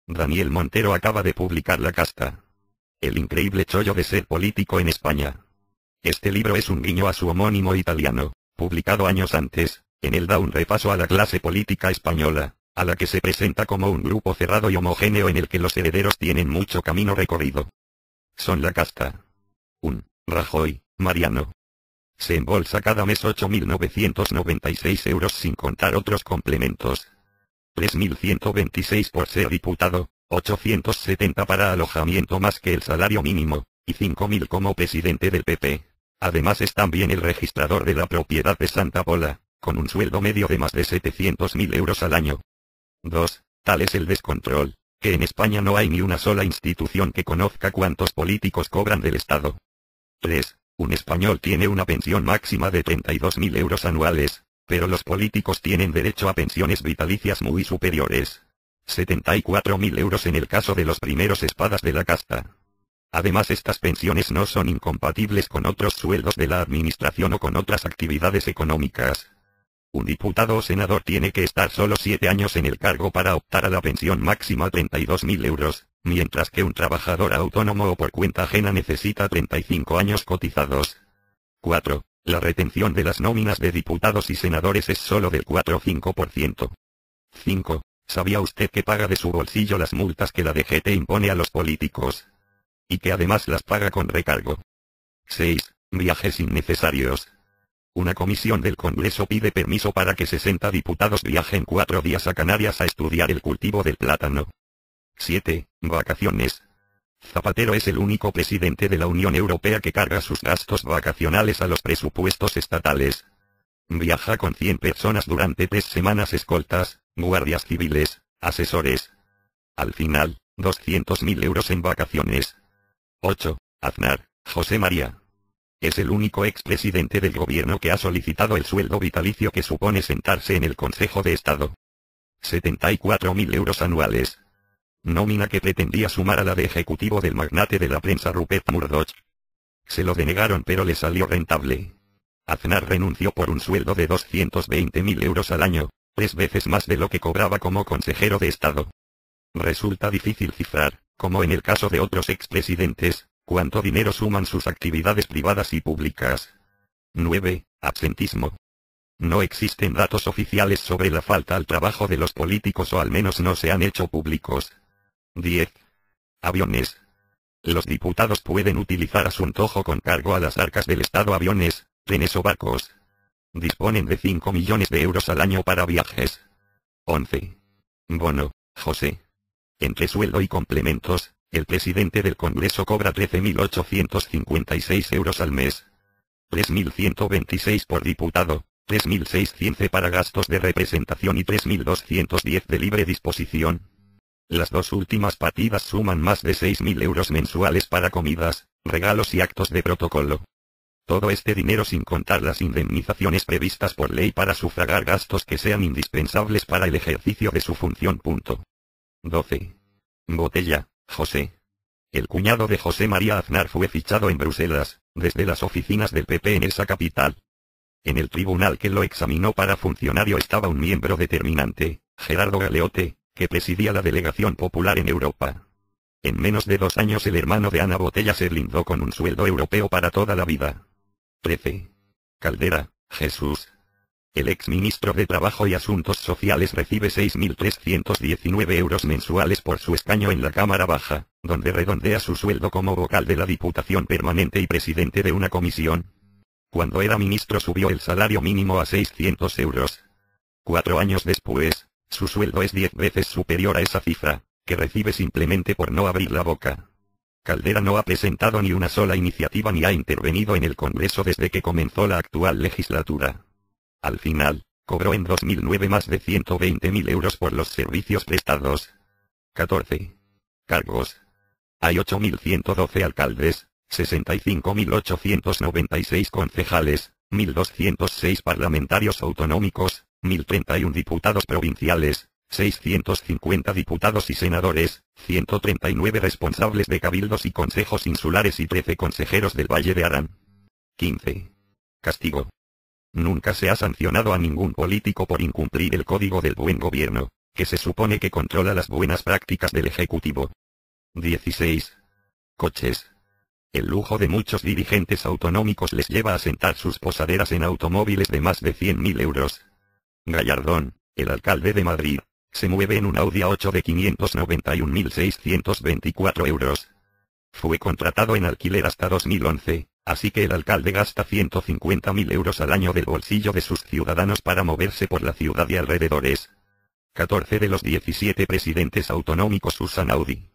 Daniel Montero acaba de publicar La casta. El increíble chollo de ser político en España. Este libro es un guiño a su homónimo italiano, publicado años antes. En él da un repaso a la clase política española, a la que se presenta como un grupo cerrado y homogéneo en el que los herederos tienen mucho camino recorrido. Son la casta. 1. Rajoy, Mariano. Se embolsa cada mes 8.996 euros sin contar otros complementos. 3.126 por ser diputado, 870 para alojamiento más que el salario mínimo, y 5.000 como presidente del PP. Además es también el registrador de la propiedad de Santa Pola, con un sueldo medio de más de 700.000 euros al año. 2. Tal es el descontrol, que en España no hay ni una sola institución que conozca cuántos políticos cobran del Estado. 3. Un español tiene una pensión máxima de 32.000 euros anuales, pero los políticos tienen derecho a pensiones vitalicias muy superiores. 74.000 euros en el caso de los primeros espadas de la casta. Además estas pensiones no son incompatibles con otros sueldos de la administración o con otras actividades económicas. Un diputado o senador tiene que estar solo 7 años en el cargo para optar a la pensión máxima 32.000 euros, mientras que un trabajador autónomo o por cuenta ajena necesita 35 años cotizados. 4. La retención de las nóminas de diputados y senadores es solo del 4 o 5%. 5. ¿Sabía usted que paga de su bolsillo las multas que la DGT impone a los políticos? Y que además las paga con recargo. 6. Viajes innecesarios. Una comisión del Congreso pide permiso para que 60 diputados viajen 4 días a Canarias a estudiar el cultivo del plátano. 7. Vacaciones. Zapatero es el único presidente de la Unión Europea que carga sus gastos vacacionales a los presupuestos estatales. Viaja con 100 personas durante 3 semanas escoltas, guardias civiles, asesores. Al final, 200.000 euros en vacaciones. 8. Aznar, José María. Es el único expresidente del gobierno que ha solicitado el sueldo vitalicio que supone sentarse en el Consejo de Estado. 74.000 euros anuales. Nómina que pretendía sumar a la de ejecutivo del magnate de la prensa Rupert Murdoch. Se lo denegaron pero le salió rentable. Aznar renunció por un sueldo de 220.000 euros al año, 3 veces más de lo que cobraba como consejero de Estado. Resulta difícil cifrar, como en el caso de otros expresidentes, cuánto dinero suman sus actividades privadas y públicas. 9. Absentismo. No existen datos oficiales sobre la falta al trabajo de los políticos o al menos no se han hecho públicos. 10. Aviones. Los diputados pueden utilizar a su antojo con cargo a las arcas del Estado aviones, trenes o barcos. Disponen de 5 millones de euros al año para viajes. 11. Bono, José. Entre sueldo y complementos, el presidente del Congreso cobra 13.856 euros al mes. 3.126 por diputado, 3.615 para gastos de representación y 3.210 de libre disposición. Las dos últimas partidas suman más de 6.000 euros mensuales para comidas, regalos y actos de protocolo. Todo este dinero sin contar las indemnizaciones previstas por ley para sufragar gastos que sean indispensables para el ejercicio de su función. 12. Botella, José. El cuñado de José María Aznar fue fichado en Bruselas, desde las oficinas del PP en esa capital. En el tribunal que lo examinó para funcionario estaba un miembro determinante, Gerardo Galeote, que presidía la delegación popular en Europa. En menos de 2 años el hermano de Ana Botella se blindó con un sueldo europeo para toda la vida. 13. Caldera, Jesús. El exministro de Trabajo y Asuntos Sociales recibe 6.319 euros mensuales por su escaño en la Cámara Baja, donde redondea su sueldo como vocal de la Diputación Permanente y presidente de una comisión. Cuando era ministro subió el salario mínimo a 600 euros. 4 años después, su sueldo es 10 veces superior a esa cifra, que recibe simplemente por no abrir la boca. Caldera no ha presentado ni una sola iniciativa ni ha intervenido en el Congreso desde que comenzó la actual legislatura. Al final, cobró en 2009 más de 120.000 euros por los servicios prestados. 14. Cargos. Hay 8.112 alcaldes, 65.896 concejales, 1.206 parlamentarios autonómicos, 1.031 diputados provinciales, 650 diputados y senadores, 139 responsables de cabildos y consejos insulares y 13 consejeros del Valle de Arán. 15. Castigo. Nunca se ha sancionado a ningún político por incumplir el Código del Buen Gobierno, que se supone que controla las buenas prácticas del Ejecutivo. 16. Coches. El lujo de muchos dirigentes autonómicos les lleva a sentar sus posaderas en automóviles de más de 100.000 euros. Gallardón, el alcalde de Madrid, se mueve en un Audi A8 de 591.624 euros. Fue contratado en alquiler hasta 2011, así que el alcalde gasta 150.000 euros al año del bolsillo de sus ciudadanos para moverse por la ciudad y alrededores. 14 de los 17 presidentes autonómicos usan Audi.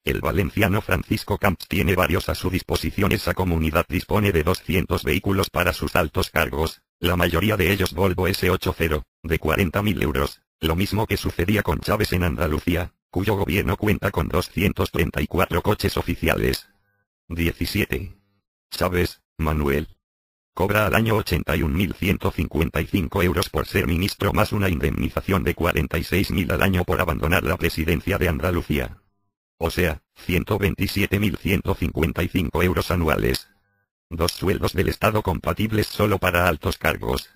El valenciano Francisco Camps tiene varios a su disposición. Esa comunidad dispone de 200 vehículos para sus altos cargos, la mayoría de ellos Volvo S80, de 40.000 euros, lo mismo que sucedía con Chávez en Andalucía, cuyo gobierno cuenta con 234 coches oficiales. 17. Chávez, Manuel. Cobra al año 81.155 euros por ser ministro más una indemnización de 46.000 al año por abandonar la presidencia de Andalucía. O sea, 127.155 euros anuales. 2 sueldos del Estado compatibles solo para altos cargos.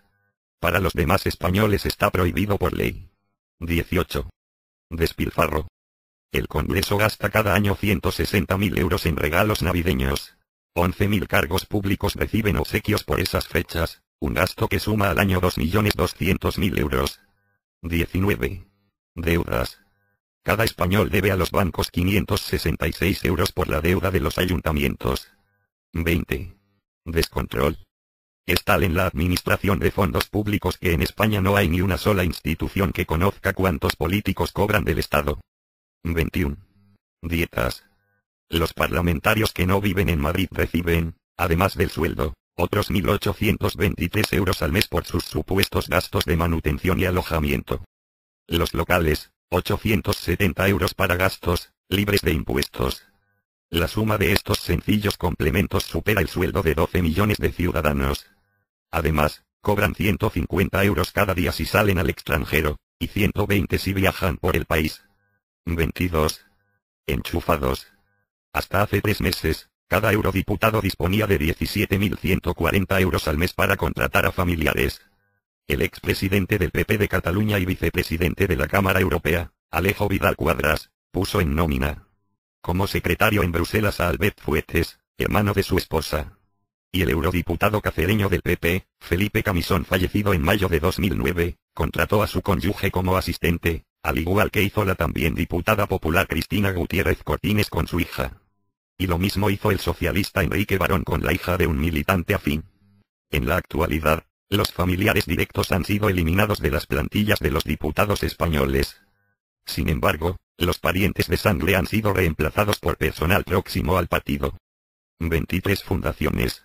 Para los demás españoles está prohibido por ley. 18. Despilfarro. El Congreso gasta cada año 160.000 euros en regalos navideños. 11.000 cargos públicos reciben obsequios por esas fechas, un gasto que suma al año 2.200.000 euros. 19. Deudas. Cada español debe a los bancos 566 euros por la deuda de los ayuntamientos. 20. Descontrol. Es tal en la administración de fondos públicos que en España no hay ni una sola institución que conozca cuántos políticos cobran del Estado. 21. Dietas. Los parlamentarios que no viven en Madrid reciben, además del sueldo, otros 1.823 euros al mes por sus supuestos gastos de manutención y alojamiento. Los locales, 870 euros para gastos, libres de impuestos. La suma de estos sencillos complementos supera el sueldo de 12 millones de ciudadanos. Además, cobran 150 euros cada día si salen al extranjero, y 120 si viajan por el país. 22. Enchufados. Hasta hace 3 meses, cada eurodiputado disponía de 17.140 euros al mes para contratar a familiares. El expresidente del PP de Cataluña y vicepresidente de la Cámara Europea, Alejo Vidal Quadras, puso en nómina como secretario en Bruselas a Albert Fuentes, hermano de su esposa. Y el eurodiputado cacereño del PP, Felipe Camisón, fallecido en mayo de 2009, contrató a su cónyuge como asistente, al igual que hizo la también diputada popular Cristina Gutiérrez Cortines con su hija. Y lo mismo hizo el socialista Enrique Barón con la hija de un militante afín. En la actualidad, los familiares directos han sido eliminados de las plantillas de los diputados españoles. Sin embargo, los parientes de sangre han sido reemplazados por personal próximo al partido. 23 fundaciones.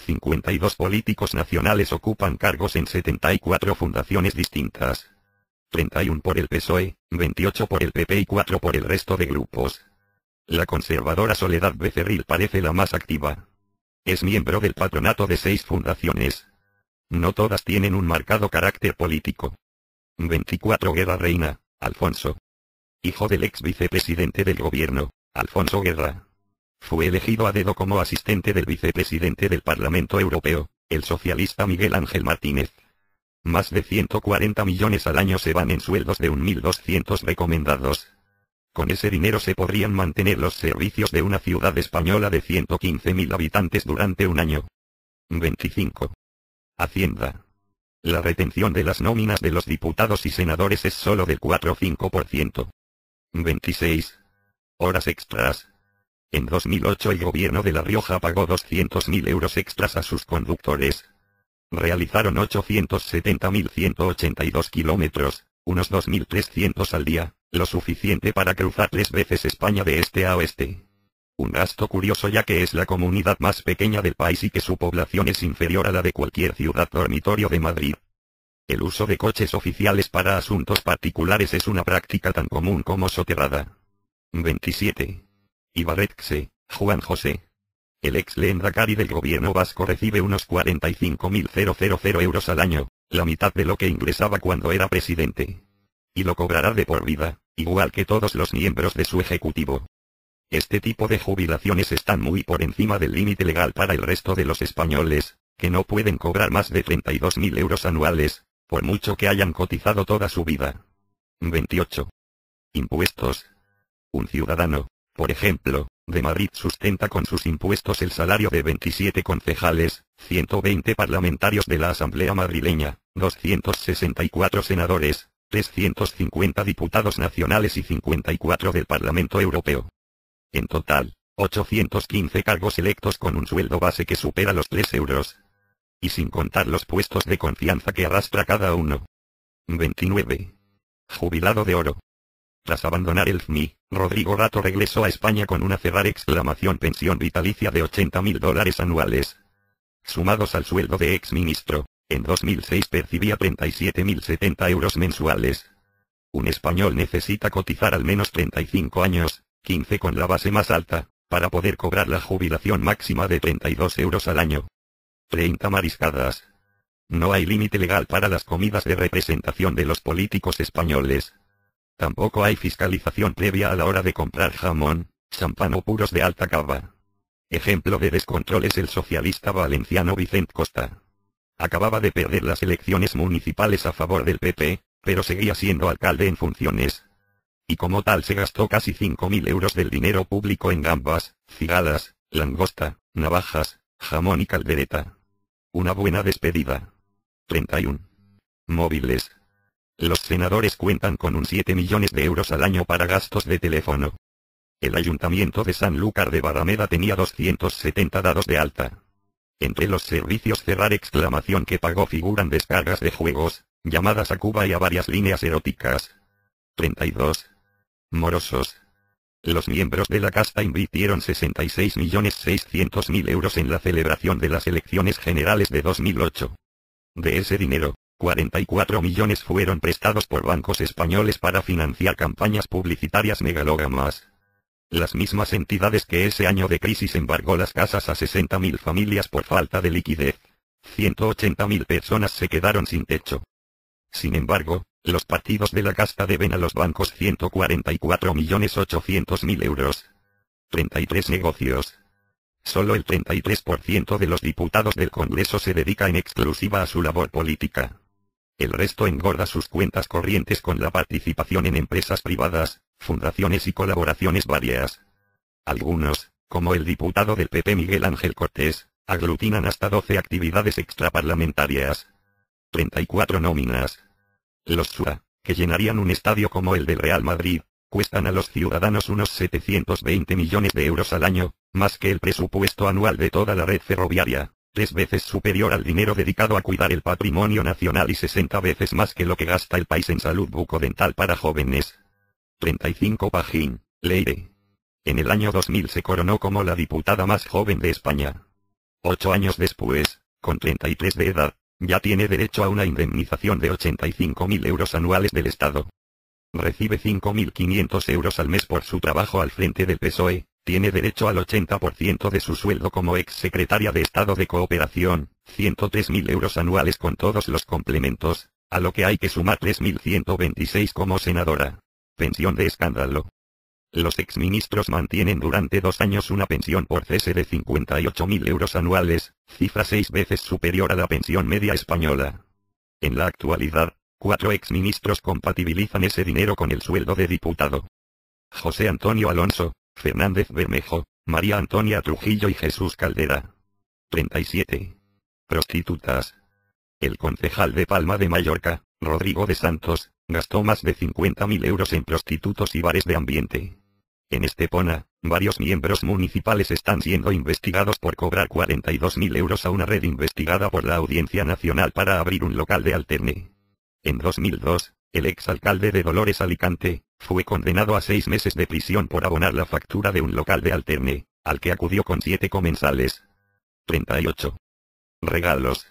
52 políticos nacionales ocupan cargos en 74 fundaciones distintas. 31 por el PSOE, 28 por el PP y 4 por el resto de grupos. La conservadora Soledad Becerril parece la más activa. Es miembro del patronato de 6 fundaciones. No todas tienen un marcado carácter político. 24 Guerra Reina, Alfonso. Hijo del ex vicepresidente del gobierno, Alfonso Guerra. Fue elegido a dedo como asistente del vicepresidente del Parlamento Europeo, el socialista Miguel Ángel Martínez. Más de 140 millones al año se van en sueldos de 1.200 recomendados. Con ese dinero se podrían mantener los servicios de una ciudad española de 115.000 habitantes durante un año. 25. Hacienda. La retención de las nóminas de los diputados y senadores es solo del 4 o 5%. 26. Horas extras. En 2008 el gobierno de La Rioja pagó 200.000 euros extras a sus conductores. Realizaron 870.182 kilómetros, unos 2.300 al día, lo suficiente para cruzar 3 veces España de este a oeste. Un gasto curioso ya que es la comunidad más pequeña del país y que su población es inferior a la de cualquier ciudad dormitorio de Madrid. El uso de coches oficiales para asuntos particulares es una práctica tan común como soterrada. 27. Ibarretxe, Juan José. El ex lehendakari del gobierno vasco recibe unos 45.000 euros al año, la mitad de lo que ingresaba cuando era presidente. Y lo cobrará de por vida, igual que todos los miembros de su ejecutivo. Este tipo de jubilaciones están muy por encima del límite legal para el resto de los españoles, que no pueden cobrar más de 32.000 euros anuales, por mucho que hayan cotizado toda su vida. 28. Impuestos. Un ciudadano, por ejemplo, de Madrid sustenta con sus impuestos el salario de 27 concejales, 120 parlamentarios de la Asamblea madrileña, 264 senadores, 350 diputados nacionales y 54 del Parlamento Europeo. En total, 815 cargos electos con un sueldo base que supera los 3 euros. Y sin contar los puestos de confianza que arrastra cada uno. 29. Jubilado de oro. Tras abandonar el FMI, Rodrigo Rato regresó a España con una pensión vitalicia de $80.000 anuales. Sumados al sueldo de exministro, en 2006 percibía 37.070 euros mensuales. Un español necesita cotizar al menos 35 años, 15 con la base más alta, para poder cobrar la jubilación máxima de 32 euros al año. 30 mariscadas. No hay límite legal para las comidas de representación de los políticos españoles. Tampoco hay fiscalización previa a la hora de comprar jamón, champán o puros de alta cava. Ejemplo de descontrol es el socialista valenciano Vicent Costa. Acababa de perder las elecciones municipales a favor del PP, pero seguía siendo alcalde en funciones. Y como tal se gastó casi 5.000 euros del dinero público en gambas, cigalas, langosta, navajas, jamón y caldereta. Una buena despedida. 31. Móviles. Los senadores cuentan con un 7 millones de euros al año para gastos de teléfono. El ayuntamiento de Sanlúcar de Barrameda tenía 270 dados de alta. Entre los servicios cerrar exclamación que pagó figuran descargas de juegos, llamadas a Cuba y a varias líneas eróticas. 32. Morosos. Los miembros de la casta invirtieron 66.600.000 euros en la celebración de las elecciones generales de 2008. De ese dinero, 44 millones fueron prestados por bancos españoles para financiar campañas publicitarias megalógamas. Las mismas entidades que ese año de crisis embargó las casas a 60.000 familias por falta de liquidez. 180.000 personas se quedaron sin techo. Sin embargo, los partidos de la casta deben a los bancos 144.800.000 euros. 33 negocios. Solo el 33% de los diputados del Congreso se dedica en exclusiva a su labor política. El resto engorda sus cuentas corrientes con la participación en empresas privadas, fundaciones y colaboraciones varias. Algunos, como el diputado del PP Miguel Ángel Cortés, aglutinan hasta 12 actividades extraparlamentarias. 34 nóminas. Los SUA, que llenarían un estadio como el del Real Madrid, cuestan a los ciudadanos unos 720 millones de euros al año, más que el presupuesto anual de toda la red ferroviaria, 3 veces superior al dinero dedicado a cuidar el patrimonio nacional y 60 veces más que lo que gasta el país en salud bucodental para jóvenes. 35 Pajín, Leire. En el año 2000 se coronó como la diputada más joven de España. 8 años después, con 33 de edad, ya tiene derecho a una indemnización de 85.000 euros anuales del Estado. Recibe 5.500 euros al mes por su trabajo al frente del PSOE, tiene derecho al 80% de su sueldo como exsecretaria de Estado de Cooperación, 103.000 euros anuales con todos los complementos, a lo que hay que sumar 3.126 como senadora. Pensión de escándalo. Los exministros mantienen durante 2 años una pensión por cese de 58.000 euros anuales, cifra 6 veces superior a la pensión media española. En la actualidad, 4 exministros compatibilizan ese dinero con el sueldo de diputado. José Antonio Alonso, Fernández Bermejo, María Antonia Trujillo y Jesús Caldera. 37. Prostitutas. El concejal de Palma de Mallorca, Rodrigo de Santos, gastó más de 50.000 euros en prostitutos y bares de ambiente. En Estepona, varios miembros municipales están siendo investigados por cobrar 42.000 euros a una red investigada por la Audiencia Nacional para abrir un local de alterne. En 2002, el exalcalde de Dolores Alicante, fue condenado a 6 meses de prisión por abonar la factura de un local de alterne, al que acudió con 7 comensales. 38. Regalos.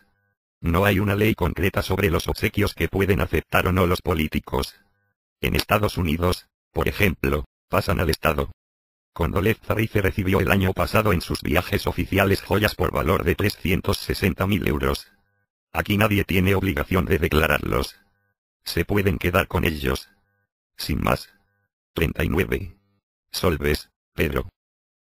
No hay una ley concreta sobre los obsequios que pueden aceptar o no los políticos. En Estados Unidos, por ejemplo, pasan al Estado. Condoleezza Rice recibió el año pasado en sus viajes oficiales joyas por valor de 360.000 euros. Aquí nadie tiene obligación de declararlos. Se pueden quedar con ellos. Sin más. 39. Solves, Pedro.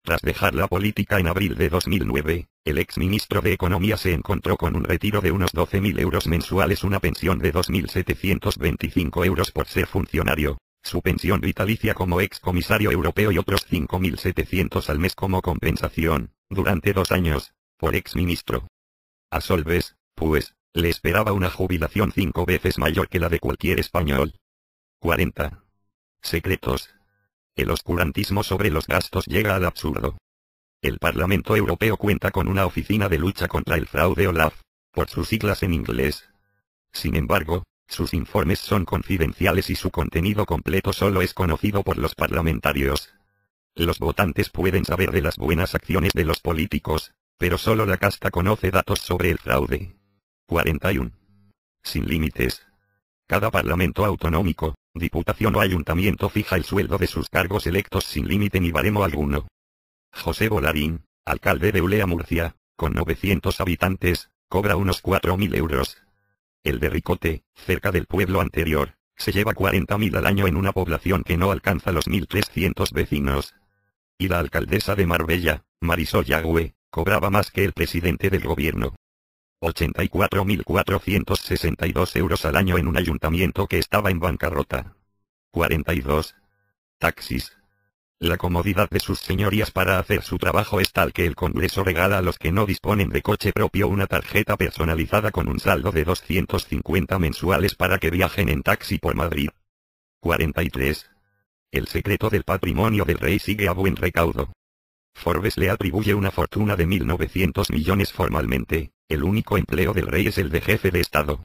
Tras dejar la política en abril de 2009, el exministro de Economía se encontró con un retiro de unos 12.000 euros mensuales, una pensión de 2.725 euros por ser funcionario, su pensión vitalicia como excomisario europeo y otros 5.700 al mes como compensación, durante 2 años, por exministro. A Solbes, pues, le esperaba una jubilación 5 veces mayor que la de cualquier español. 40. Secretos. El oscurantismo sobre los gastos llega al absurdo. El Parlamento Europeo cuenta con una oficina de lucha contra el fraude OLAF, por sus siglas en inglés. Sin embargo, sus informes son confidenciales y su contenido completo solo es conocido por los parlamentarios. Los votantes pueden saber de las buenas acciones de los políticos, pero solo la casta conoce datos sobre el fraude. 41. Sin límites. Cada parlamento autonómico, diputación o ayuntamiento fija el sueldo de sus cargos electos sin límite ni baremo alguno. José Bolarín, alcalde de Ulea, Murcia, con 900 habitantes, cobra unos 4.000 euros. El de Ricote, cerca del pueblo anterior, se lleva 40.000 al año en una población que no alcanza los 1.300 vecinos. Y la alcaldesa de Marbella, Marisol Yagüe, cobraba más que el presidente del gobierno. 84.462 euros al año en un ayuntamiento que estaba en bancarrota. 42. Taxis. La comodidad de sus señorías para hacer su trabajo es tal que el Congreso regala a los que no disponen de coche propio una tarjeta personalizada con un saldo de 250 mensuales para que viajen en taxi por Madrid. 43. El secreto del patrimonio del rey sigue a buen recaudo. Forbes le atribuye una fortuna de 1.900 millones formalmente. El único empleo del rey es el de jefe de Estado.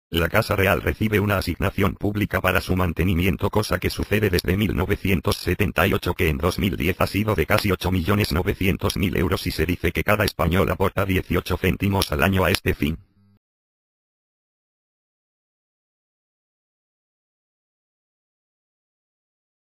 La Casa Real recibe una asignación pública para su mantenimiento, cosa que sucede desde 1978, que en 2010 ha sido de casi 8.900.000 euros y se dice que cada español aporta 18 céntimos al año a este fin.